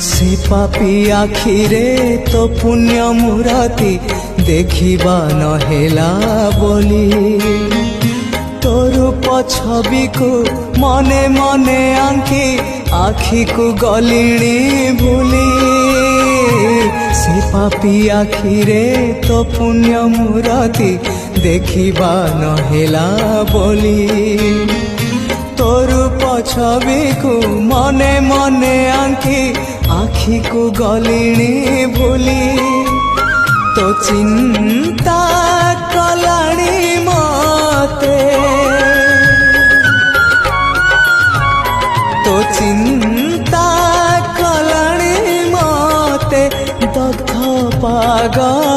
से पापी आखिरे तो पुण्य मूरति देखिबा नहेला बोली तोर छवि को मने मने आंकी आखि को गलिणी भूली से पापी आखिरे तो पुण्य मूरति देखिबा नहेला बोली तोर छवि को मने मने आंकी आखि को गलिणी भूली तो चिंता कलाणी मते तो चिंता कलाणी मते दग्ध पागल